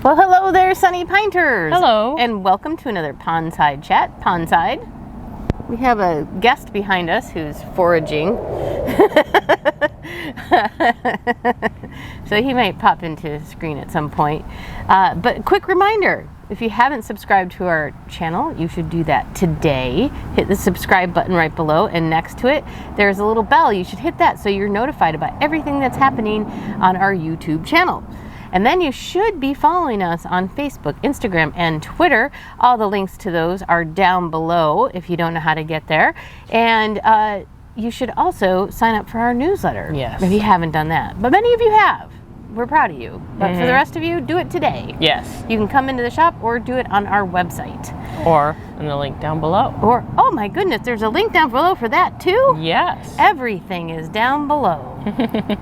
Well, hello there, Sunny Pinters. Hello. And welcome to another Pondside Chat. Pondside. We have a guest behind us who's foraging. So he might pop into the screen at some point. But quick reminder, if you haven't subscribed to our channel, you should do that today. Hit the subscribe button right below, and next to it, there's a little bell. You should hit that so you're notified about everything that's happening on our YouTube channel. And then you should be following us on Facebook, Instagram, and Twitter. All the links to those are down below if you don't know how to get there. And you should also sign up for our newsletter. Yes. If you haven't done that. But many of you have. We're proud of you. But for the rest of you, do it today. Yes. You can come into the shop or do it on our website. Or in the link down below. Or, oh my goodness, there's a link down below for that too? Yes. Everything is down below.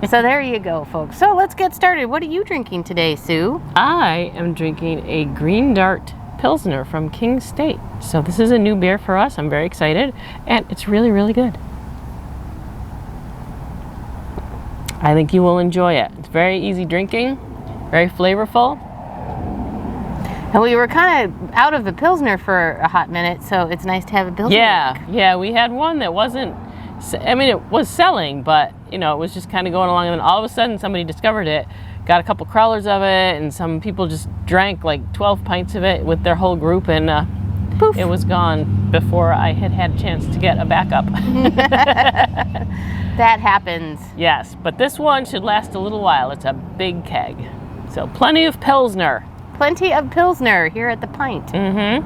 So there you go, folks. So let's get started. What are you drinking today, Sue? I am drinking a Green Dart Pilsner from King State. So this is a new beer for us. I'm very excited. And it's really, really good. I think you will enjoy it. It's very easy drinking, very flavorful. And we were kind of out of the Pilsner for a hot minute, so it's nice to have a Pilsner. Yeah, we had one that wasn't, I mean, it was selling, but, you know, it was just kind of going along, and then all of a sudden somebody discovered it, got a couple crawlers of it, and some people just drank like 12 pints of it with their whole group, and poof, it was gone before I had a chance to get a backup. That happens. Yes, but this one should last a little while. It's a big keg. So plenty of Pilsner. Plenty of Pilsner here at the Pint. Mm-hmm.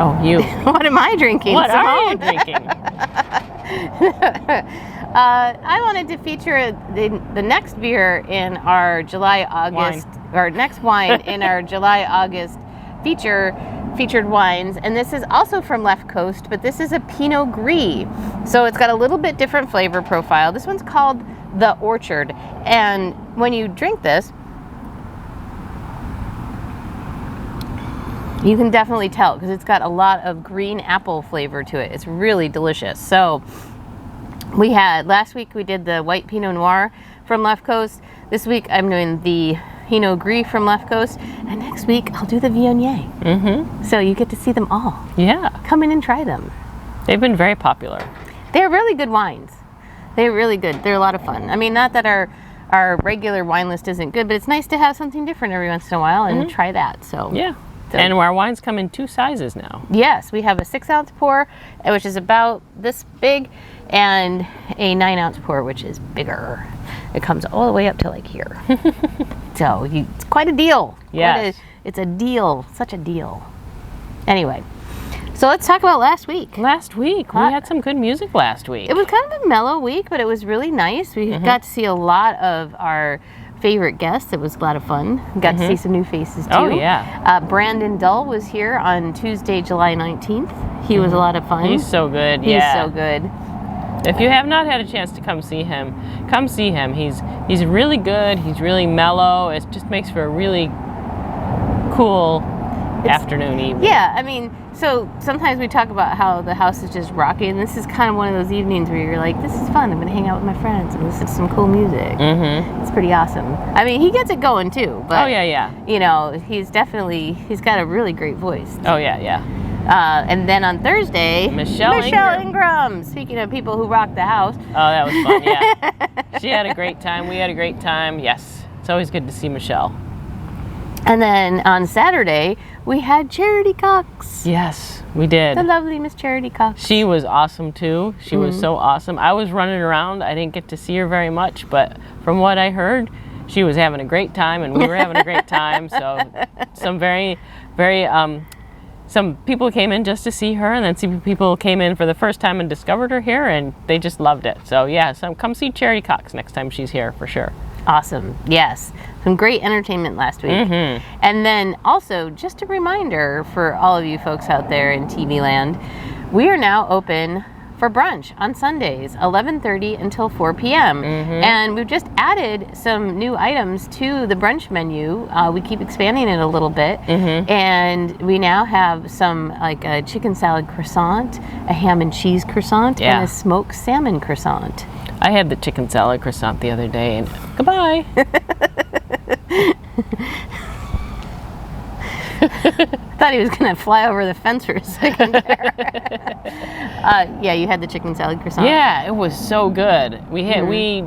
Oh, you. What am I drinking, What Simone? are you drinking? I wanted to feature the next beer in our July-August, or next wine in our July-August featured wines, and this is also from Left Coast, but this is a Pinot Gris. So it's got a little bit different flavor profile. This one's called The Orchard, and when you drink this, you can definitely tell because it's got a lot of green apple flavor to it. It's really delicious. So last week we did the white Pinot Noir from Left Coast. This week I'm doing the Pinot Gris from Left Coast, and next week I'll do the Viognier. Mm-hmm. So you get to see them all. Yeah. Come in and try them. They've been very popular. They're really good wines. They're really good. They're a lot of fun. I mean, not that our regular wine list isn't good, but it's nice to have something different every once in a while and try that. So yeah. And our wines come in 2 sizes now. Yes, we have a 6-ounce pour, which is about this big, and a 9-ounce pour, which is bigger. It comes all the way up to like here. So it's quite a deal. Yes. It's a deal. Such a deal. Anyway, so let's talk about last week. Last week. We had some good music last week. It was kind of a mellow week, but it was really nice. We got to see a lot of our favorite guests. It was a lot of fun. Got to see some new faces too. Oh, yeah. Brandon Dull was here on Tuesday, July 19th. He was a lot of fun. He's so good. He's so good. If you have not had a chance to come see him, come see him. He's really good. He's really mellow. It just makes for a really cool afternoon, evening. Yeah, I mean, so sometimes we talk about how the house is just rocking. This is kind of one of those evenings where you're like, this is fun. I'm going to hang out with my friends and listen to some cool music. Mm-hmm. It's pretty awesome. I mean, he gets it going too. But, oh, yeah. You know, he's got a really great voice. Oh, yeah. And then on Thursday, Michelle Ingram. Speaking of people who rock the house. Oh, that was fun, yeah. She had a great time. We had a great time. Yes. It's always good to see Michelle. And then on Saturday, we had Charity Cox. Yes, we did. The lovely Miss Charity Cox. She was awesome, too. She was so awesome. I was running around. I didn't get to see her very much, but from what I heard, she was having a great time, and we were having a great time. So some some people came in just to see her, and then some people came in for the first time and discovered her here, and they just loved it. So yeah, come see Charity Cox next time she's here for sure. Awesome. Yes. Some great entertainment last week. And then also, just a reminder for all of you folks out there in TV land, we are now open for brunch on Sundays, 11:30 until 4 p.m. And we've just added some new items to the brunch menu. We keep expanding it a little bit. And we now have some, like a chicken salad croissant, a ham and cheese croissant, and a smoked salmon croissant. I had the chicken salad croissant the other day, and goodbye. Thought he was gonna fly over the fence for a second there. Yeah, you had the chicken salad croissant. Yeah, it was so good. We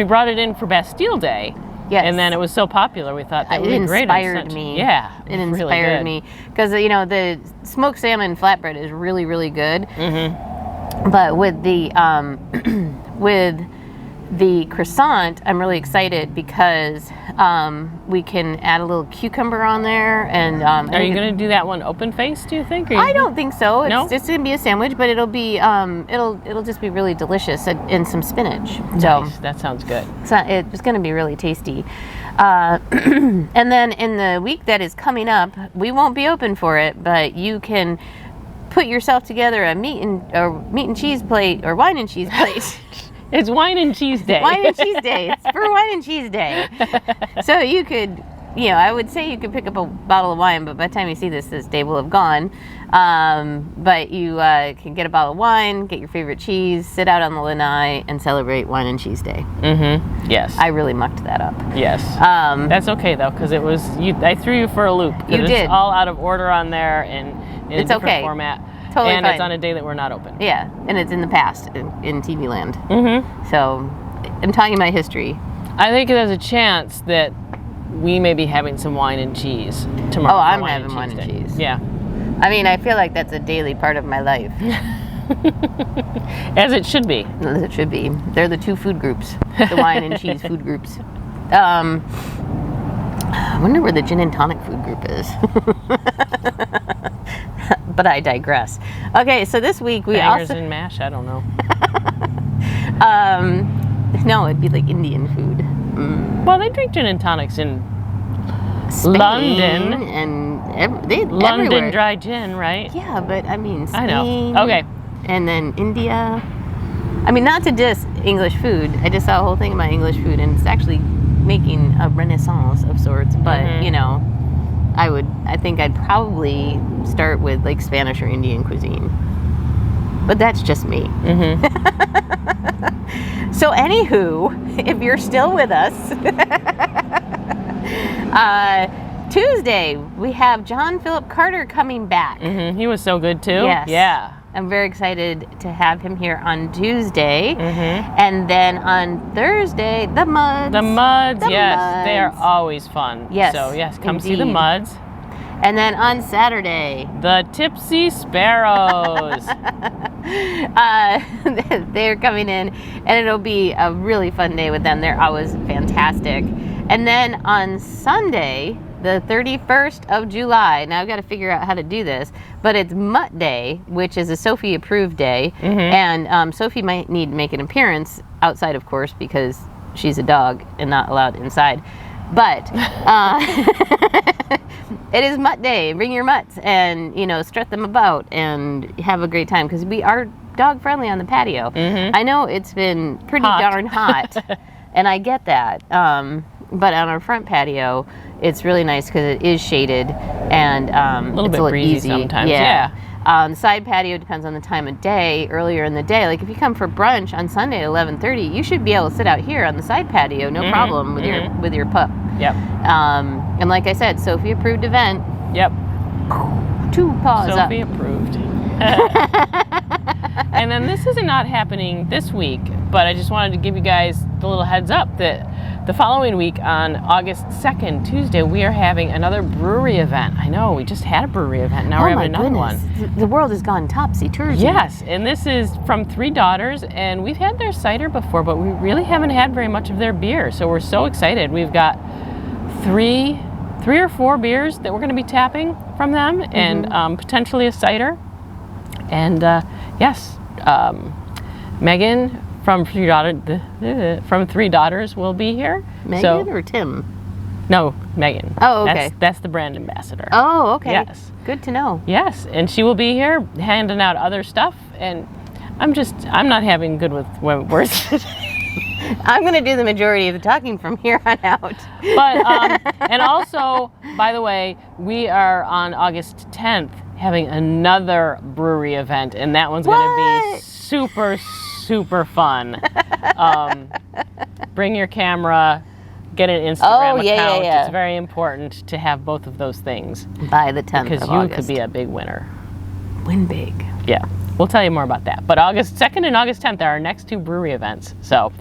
brought it in for Bastille Day. Yes. And then it was so popular, we thought that would be great. It inspired me. Yeah. It inspired me. Because, the smoked salmon flatbread is really, really good. Mm-hmm. But with the croissant, I'm really excited because we can add a little cucumber on there. And are you going to do that one open face, do you think? I don't think so. No? It's just going to be a sandwich, but it'll be it'll just be really delicious and some spinach. Nice. That sounds good. So it's going to be really tasty. And then in the week that is coming up, we won't be open for it, but you can put yourself together a meat and cheese plate or wine and cheese plate. It's wine and cheese day. Wine and cheese day. It's for wine and cheese day. So you could, I would say you could pick up a bottle of wine, but by the time you see this day will have gone. But you can get a bottle of wine, get your favorite cheese, sit out on the lanai, and celebrate wine and cheese day. Mm-hmm. Yes. I really mucked that up. Yes. That's okay, though, because it was, I threw you for a loop. You did. It's all out of order on there and in a different format. Totally and fine. It's on a day that we're not open. Yeah, and it's in the past in TV land. Mm-hmm. So I'm talking about history. I think there's a chance that we may be having some wine and cheese tomorrow. Oh, I'm having wine and cheese. Yeah. I mean, I feel like that's a daily part of my life. As it should be. As it should be. They're the two food groups, the wine and cheese food groups. I wonder where the gin and tonic food group is. But I digress. Okay, so this week we Bangers also... and mash? I don't know. No, it'd be like Indian food. Well, they drink gin and tonics in Spain London. And London everywhere. dry gin, right? Yeah, but I mean Spain. I know. Okay. And then India. I mean, not to diss English food. I just saw a whole thing about English food, and it's actually making a renaissance of sorts. But, I think I'd probably start with like Spanish or Indian cuisine. But that's just me. Mm-hmm. So anywho, if you're still with us, Tuesday we have John Philip Carter coming back. Mm-hmm. He was so good too. Yes. Yeah. I'm very excited to have him here on Tuesday. Mm-hmm. And then on Thursday, the Muds. The Muds, yes. Muds. They are always fun. Yes. So, yes, come indeed. see the Muds. And then on Saturday, the Tipsy Sparrows. They're coming in, and it'll be a really fun day with them. They're always fantastic. And then on Sunday, the 31st of July, now I've got to figure out how to do this, but it's Mutt Day, which is a Sophie approved day. Mm-hmm. And Sophie might need to make an appearance outside, of course, because she's a dog and not allowed inside. But it is Mutt Day. Bring your mutts and, strut them about and have a great time, because we are dog friendly on the patio. Mm-hmm. I know it's been pretty darn hot, and I get that. But on our front patio, it's really nice because it is shaded and a little bit breezy easy sometimes. Yeah. The side patio depends on the time of day. Earlier in the day, like if you come for brunch on Sunday at 11:30, you should be able to sit out here on the side patio, no problem, with your pup. Yep. And like I said, Sophie approved event. Yep. 2 paws up. Sophie approved. And then this is not happening this week, but I just wanted to give you guys the little heads up that the following week on August 2nd, Tuesday, we are having another brewery event. I know, we just had a brewery event. Now we're having another one. The world has gone topsy-turvy. Yes, and this is from Three Daughters, and we've had their cider before, but we really haven't had very much of their beer, so we're so excited. We've got three or four beers that we're going to be tapping from them, and potentially a cider. And yes, Megan from Three Daughters will be here. Megan or Tim? No, Megan. Oh, okay. That's the brand ambassador. Oh, okay. Yes. Good to know. Yes, and she will be here handing out other stuff, and I'm not having good with words today. I'm going to do the majority of the talking from here on out. But, and also, by the way, we are on August 10th having another brewery event, and that one's going to be super, super fun. Bring your camera, get an Instagram account. Yeah. It's very important to have both of those things. By the 10th because of you August. could be a big winner. Win big. Yeah. We'll tell you more about that. But August 2nd and August 10th are our next 2 brewery events. So,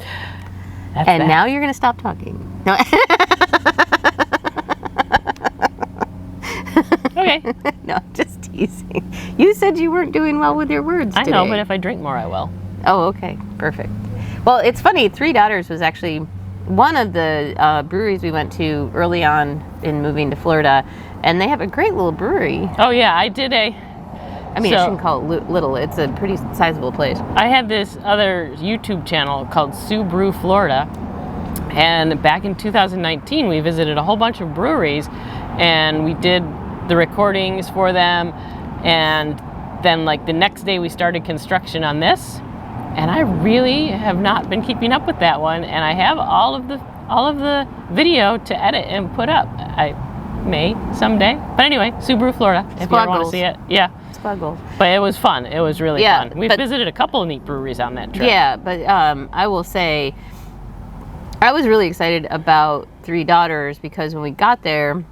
that's and that. now you're going to stop talking. No. Okay. No, just teasing. You said you weren't doing well with your words today. I know, but if I drink more, I will. Oh, okay. Perfect. Well, it's funny. Three Daughters was actually one of the breweries we went to early on in moving to Florida. And they have a great little brewery. Oh, yeah. I did I shouldn't call it little. It's a pretty sizable place. I had this other YouTube channel called Sue Brew Florida. And back in 2019, we visited a whole bunch of breweries. And we did the recordings for them. And then, like, the next day, we started construction on this. And I really have not been keeping up with that one. And I have all of the video to edit and put up. I may someday. But anyway, Subaru, Florida, if you ever want to see it. Yeah. Squaggle. But it was fun. It was really fun. We but- visited a couple of neat breweries on that trip. Yeah, but I will say, I was really excited about Three Daughters because when we got there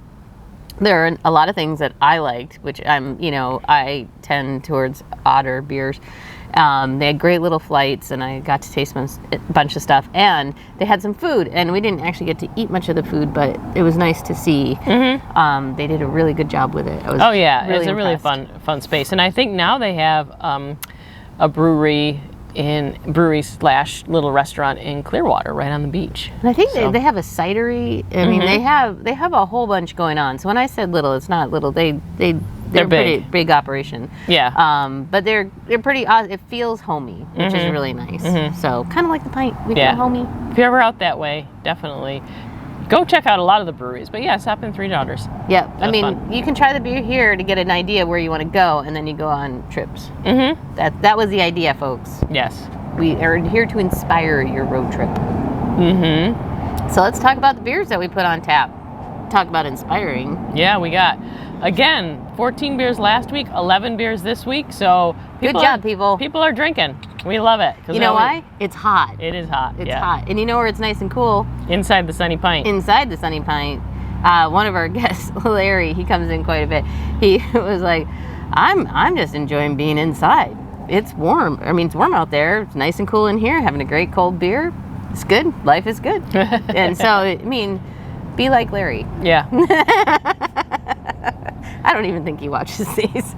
are a lot of things that I liked, which I tend towards odder beers. They had great little flights, and I got to taste a bunch of stuff. And they had some food, and we didn't actually get to eat much of the food, but it was nice to see. Mm-hmm. They did a really good job with it. It's a really fun space. And I think now they have a brewery / little restaurant in Clearwater, right on the beach. And I think they have a cidery. I mean, they have a whole bunch going on. So when I said little, it's not little. They're a pretty big operation. Yeah. But they're pretty. It feels homey, which is really nice. Mm-hmm. So kind of like the Pint. We feel homey. If you're ever out that way, definitely go check out a lot of the breweries. But yeah, stop in Three Daughters. Yeah. I mean, you can try the beer here to get an idea where you want to go, and then you go on trips. Mm-hmm. That was the idea, folks. Yes. We are here to inspire your road trip. Mm-hmm. So let's talk about the beers that we put on tap. Talk about inspiring. Yeah, we got, again, 14 beers last week, 11 beers this week. So good job, people. People are drinking. We love it. You know why? It's hot. It is hot. It's hot. And you know where it's nice and cool? Inside the Sunny Pint. Inside the Sunny Pint. One of our guests, Larry, he comes in quite a bit. He was like, I'm just enjoying being inside. It's warm. I mean, it's warm out there. It's nice and cool in here. Having a great cold beer. It's good. Life is good. And so, I mean, be like Larry. Yeah. I don't even think he watches these.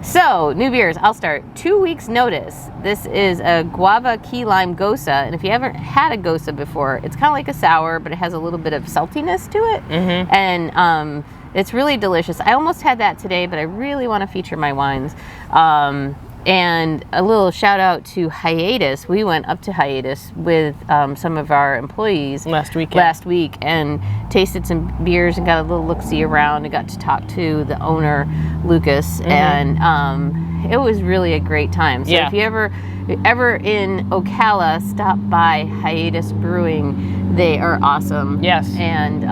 So, new beers. I'll start. 2 weeks notice. This is a guava key lime gosa. And if you haven't had a gosa before, it's kind of like a sour, but it has a little bit of saltiness to it. Mm-hmm. And it's really delicious. I almost had that today, but I really want to feature my wines. And a little shout out to Hiatus. We went up to Hiatus with some of our employees last week and tasted some beers and got a little look-see around and got to talk to the owner, Lucas, and it was really a great time. So if you ever in Ocala, stop by Hiatus Brewing. They are awesome. Yes. And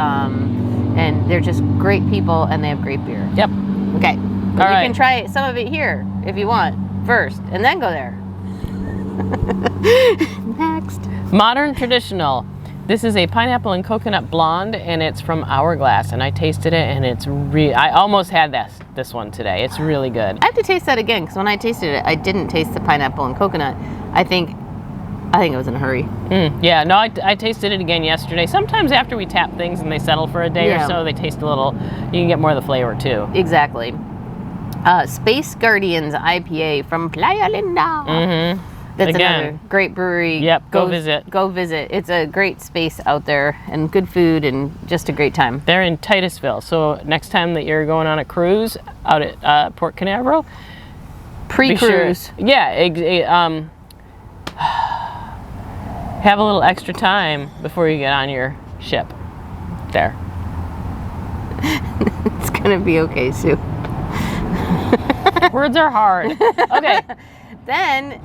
they're just great people, and they have great beer. Yep. Okay. But you can try some of it here if you want first, and then go there. Next. Modern Traditional. This is a pineapple and coconut blonde, and it's from Hourglass, and I tasted it, and it's I almost had this one today. It's really good. I have to taste that again, because when I tasted it, I didn't taste the pineapple and coconut. I think it was in a hurry. Yeah, no, I tasted it again yesterday. Sometimes after we tap things and they settle for a day or so, they taste a little, you can get more of the flavor too. Exactly. Space Guardians IPA from Playa Linda. Mm-hmm. That's another great brewery. Yep, go visit. Go visit. It's a great space out there and good food and just a great time. They're in Titusville, so next time that you're going on a cruise out at Port Canaveral, pre-cruise. Have a little extra time before you get on your ship. There. It's gonna be okay, Sue. Words are hard. Okay. Then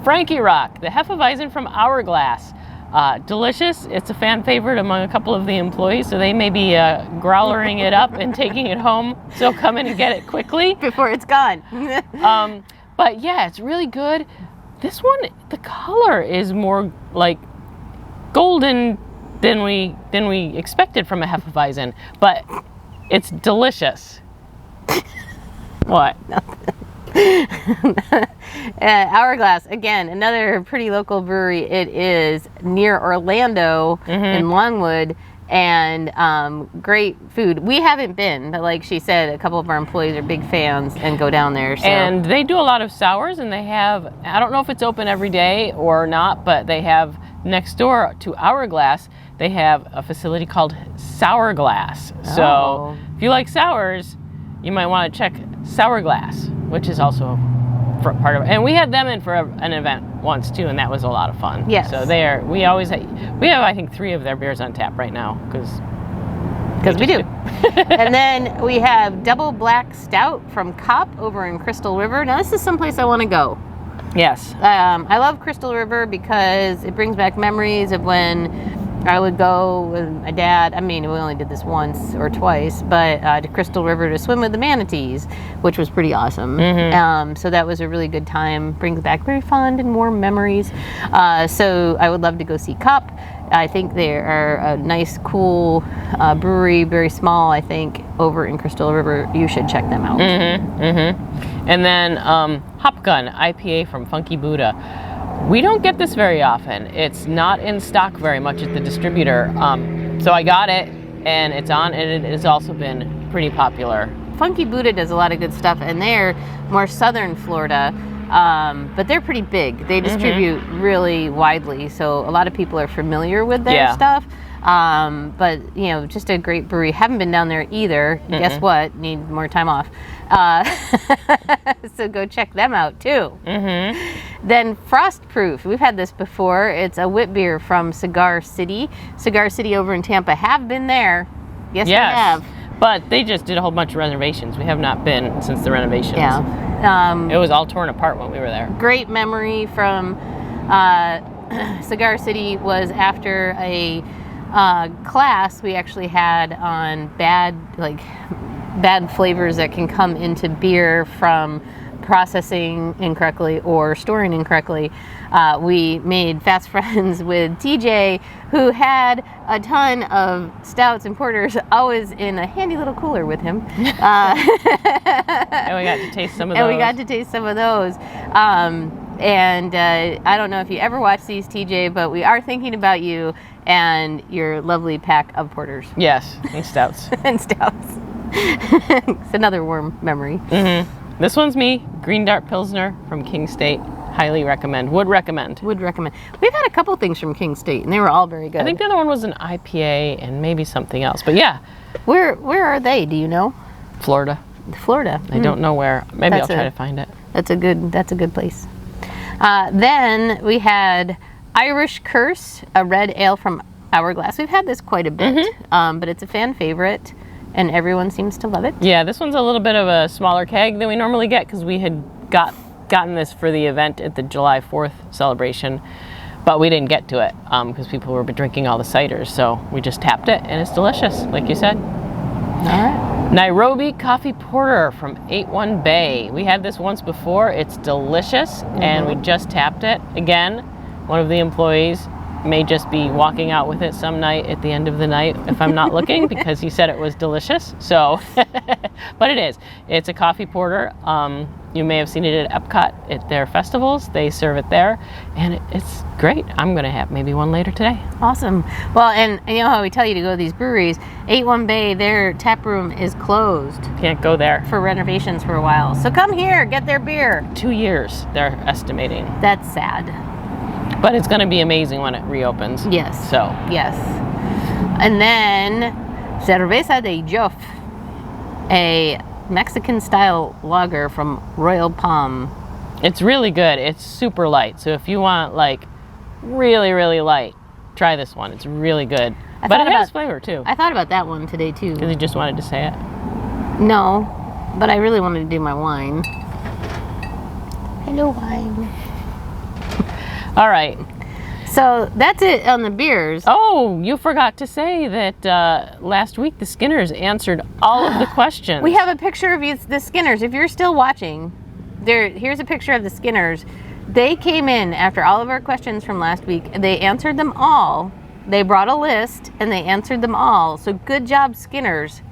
Frankie Rock, the Hefeweizen from Hourglass. Delicious. It's a fan favorite among a couple of the employees, so they may be growlering it up and taking it home. So come in and get it quickly before it's gone. But yeah, it's really good. This one, the color is more like golden than we expected from a Hefeweizen, but it's delicious. What? Hourglass, again, another pretty local brewery. It is near Orlando in Longwood, and great food. We haven't been, but like she said, a couple of our employees are big fans and go down there. So. And they do a lot of sours, and they have, I don't know if it's open every day or not, but they have next door to Hourglass, they have a facility called Sourglass. So if you like sours, you might want to check Sourglass, which is also part of it. And we had them in for an event once too, and that was a lot of fun. Yes. So we have I think 3 of their beers on tap right now because we do. And then we have Double Black Stout from Cop over in Crystal River. Now this is someplace I want to go. Yes. I love Crystal River because it brings back memories of when I would go with my dad. I mean, we only did this once or twice, but to Crystal River to swim with the manatees, which was pretty awesome. So that was a really good time. Brings back very fond and warm memories. So I would love to go see Cup. I think they are a nice, cool brewery, very small, I think, over in Crystal River. You should check them out. And then Gun IPA from Funky Buddha. We don't get this very often. It's not in stock very much at the distributor. So I got it, and it's on, and it has also been pretty popular. Funky Buddha does a lot of good stuff, and they're more southern Florida, but they're pretty big. They distribute really widely, so a lot of people are familiar with their stuff. But, you know, just a great brewery. Haven't been down there either. Guess what? Need more time off. So go check them out, too. Then Frostproof. We've had this before. It's a wit beer from Cigar City. Cigar City over in Tampa. Have been there. Yes, we have. But they just did a whole bunch of renovations. We have not been since the renovations. Yeah. It was all torn apart when we were there. Great memory from Cigar City was after a class we actually had on bad flavors that can come into beer from processing incorrectly or storing incorrectly. We made fast friends with TJ, who had a ton of stouts and porters always in a handy little cooler with him. And we got to taste some of those. And I don't know if you ever watch these, TJ, but we are thinking about you and your lovely pack of porters. Yes, and stouts. And stouts. It's another warm memory. This one's me, Green Dart Pilsner from King State. Highly recommend. Would recommend. We've had a couple things from King State, and they were all very good. I think the other one was an IPA and maybe something else. But yeah. Where are they? Do you know? Florida. I don't know where. Maybe I'll try to find it. That's a good place. Then we had Irish Curse, a red ale from Hourglass. We've had this quite a bit, but it's a fan favorite, and everyone seems to love it. Yeah, this one's a little bit of a smaller keg than we normally get because we had gotten this for the event at the July 4th celebration, but we didn't get to it because people were drinking all the ciders, so we just tapped it, and it's delicious, like you said. All right. Nairobi Coffee Porter from 81 Bay. We had this once before. It's delicious, and we just tapped it. Again, one of the employees may just be walking out with it some night at the end of the night if I'm not looking because he said it was delicious. So, but it is. It's a coffee porter. You may have seen it at Epcot at their festivals. They serve it there, and it's great. I'm going to have maybe one later today. Awesome. Well, and you know how we tell you to go to these breweries. 81 Bay, their tap room is closed. Can't go there. For renovations for a while. So come here, get their beer. 2 years, they're estimating. That's sad. But it's going to be amazing when it reopens. Yes. So. Yes. And then Cerveza de Joff, a Mexican-style lager from Royal Palm. It's really good. It's super light. So if you want, like, really, really light, try this one. It's really good. But it has flavor, too. I thought about that one today, too. Because you just wanted to say it? No, but I really wanted to do my wine. Hello, wine. All right. So that's it on the beers. Oh, you forgot to say that last week the Skinners answered all of the questions. We have a picture of the Skinners. If you're still watching, here's a picture of the Skinners. They came in after all of our questions from last week. They answered them all, They brought a list and they answered them all. So good job, Skinners.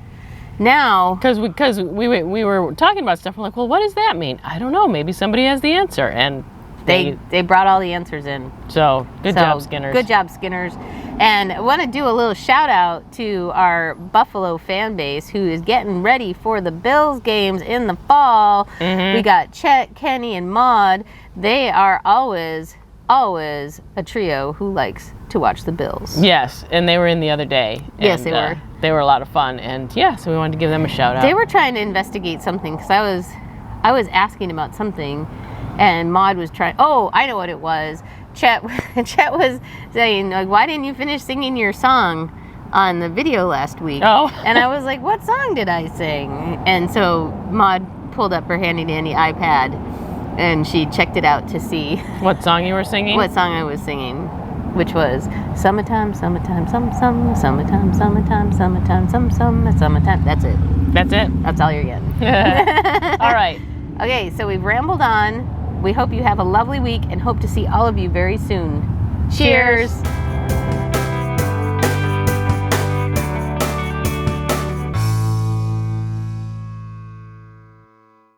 Now, because we were talking about stuff. We're like, well, what does that mean? I don't know. Maybe somebody has the answer, and they brought all the answers in. So good job, Skinners. Good job, Skinners. And I want to do a little shout out to our Buffalo fan base who is getting ready for the Bills games in the fall. Mm-hmm. We got Chet, Kenny, and Maud. They are always a trio who likes to watch the Bills. Yes, and they were in the other day. Yes, they were. They were a lot of fun, and yeah, so we wanted to give them a shout out. They were trying to investigate something because I was asking about something, and Maud was trying. Oh, I know what it was. Chet was saying, like, why didn't you finish singing your song on the video last week? Oh. And I was like, what song did I sing? And so Maud pulled up her handy dandy iPad, and she checked it out to see what song you were singing. What song I was singing. Which was summertime, summertime, summertime, summertime, summertime, summertime, summertime. That's it. That's it? That's all you're getting. All right. Okay, so we've rambled on. We hope you have a lovely week and hope to see all of you very soon. Cheers.